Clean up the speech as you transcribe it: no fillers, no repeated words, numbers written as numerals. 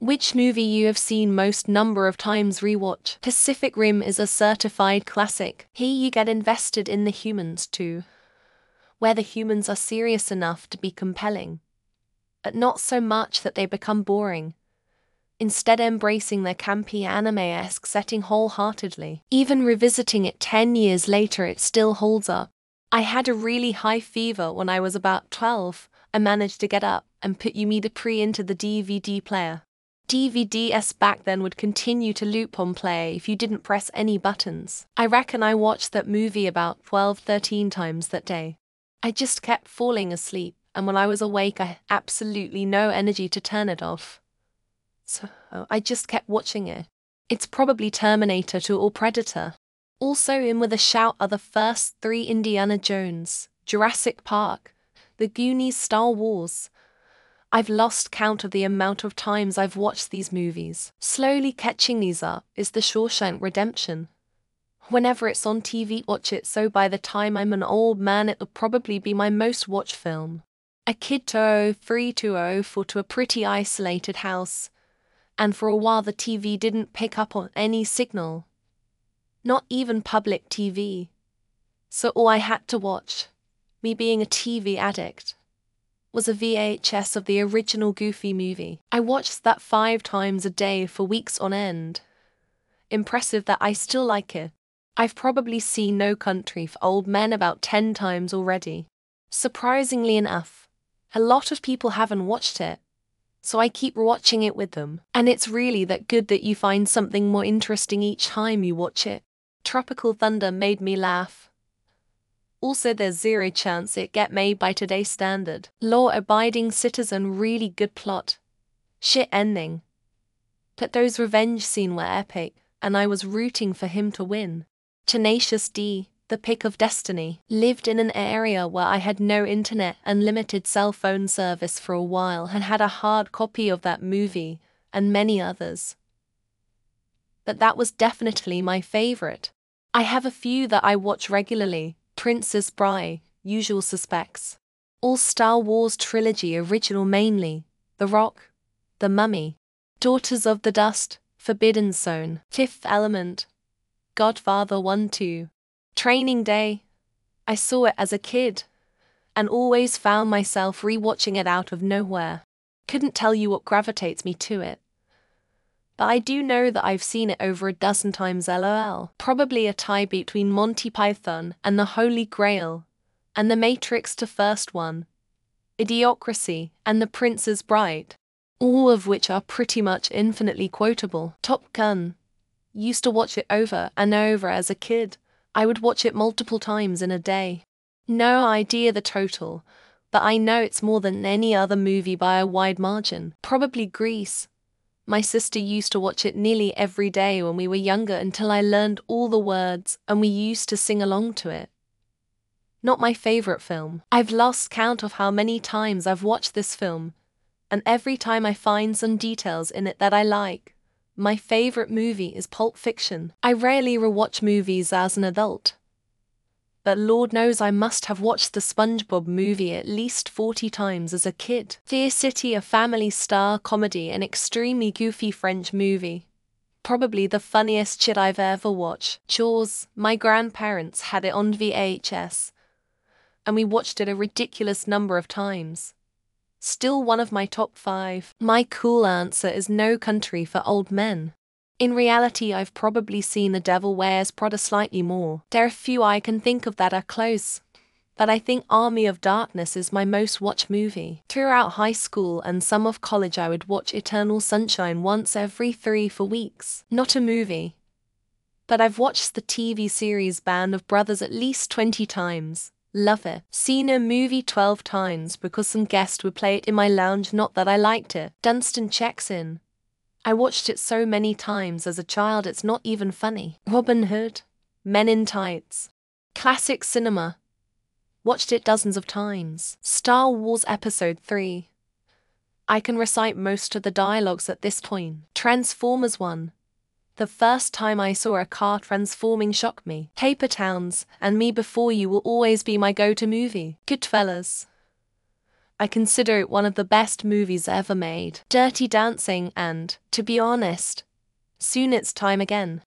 Which movie you have seen most number of times rewatch? Pacific Rim is a certified classic. Here you get invested in the humans too, where the humans are serious enough to be compelling, but not so much that they become boring, instead embracing their campy anime-esque setting wholeheartedly. Even revisiting it 10 years later, it still holds up. I had a really high fever when I was about 12. I managed to get up and put Yumi the Pre into the DVD player. DVDs back then would continue to loop on play if you didn't press any buttons. I reckon I watched that movie about 12-13 times that day. I just kept falling asleep, and when I was awake I had absolutely no energy to turn it off. So I just kept watching it. It's probably Terminator 2 or Predator. Also in with a shout are the first 3 Indiana Jones, Jurassic Park, The Goonies, Star Wars. I've lost count of the amount of times I've watched these movies. Slowly catching these up is The Shawshank Redemption. Whenever it's on TV, watch it, so by the time I'm an old man it'll probably be my most watched film. A kid 2003-2004 to a pretty isolated house, and for a while the TV didn't pick up on any signal. Not even public TV. So all I had to watch, me being a TV addict, was a VHS of the original Goofy movie. I watched that 5 times a day for weeks on end. Impressive that I still like it. I've probably seen No Country for Old Men about 10 times already. Surprisingly enough, a lot of people haven't watched it, so I keep watching it with them. And it's really that good that you find something more interesting each time you watch it. Tropical Thunder made me laugh. Also, there's zero chance it get made by today's standard. Law-abiding citizen, really good plot. Shit ending. But those revenge scenes were epic, and I was rooting for him to win. Tenacious D, The Pick of Destiny. Lived in an area where I had no internet and limited cell phone service for a while and had a hard copy of that movie, and many others. But that was definitely my favorite. I have a few that I watch regularly. Princess Bride, Usual Suspects. All Star Wars trilogy original mainly, The Rock, The Mummy, Daughters of the Dust, Forbidden Zone, Fifth Element, Godfather 1-2, Training Day. I saw it as a kid, and always found myself rewatching it out of nowhere. Couldn't tell you what gravitates me to it, but I do know that I've seen it over a dozen times. LOL. Probably a tie between Monty Python and the Holy Grail, and The Matrix to first one, Idiocracy, and The Princess Bride, all of which are pretty much infinitely quotable. Top Gun. Used to watch it over and over as a kid. I would watch it multiple times in a day. No idea the total, but I know it's more than any other movie by a wide margin. Probably Grease. My sister used to watch it nearly every day when we were younger until I learned all the words and we used to sing along to it. Not my favorite film. I've lost count of how many times I've watched this film, and every time I find some details in it that I like. My favorite movie is Pulp Fiction. I rarely rewatch movies as an adult, but Lord knows I must have watched the SpongeBob movie at least 40 times as a kid. Fear City, a family star comedy, an extremely goofy French movie. Probably the funniest shit I've ever watched. Jaws, my grandparents had it on VHS, and we watched it a ridiculous number of times. Still one of my top 5. My cool answer is No Country for Old Men. In reality, I've probably seen The Devil Wears Prada slightly more. There are few I can think of that are close, but I think Army of Darkness is my most watched movie. Throughout high school and some of college I would watch Eternal Sunshine once every 3-4 weeks. Not a movie, but I've watched the TV series Band of Brothers at least 20 times. Love it. Seen a movie 12 times because some guest would play it in my lounge, not that I liked it. Dunstan checks in. I watched it so many times as a child it's not even funny. Robin Hood, Men in Tights. Classic cinema. Watched it dozens of times. Star Wars Episode 3. I can recite most of the dialogues at this point. Transformers 1. The first time I saw a car transforming shocked me. Paper Towns and Me Before You will always be my go-to movie. Goodfellas. I consider it one of the best movies ever made. Dirty Dancing and, to be honest, soon it's time again.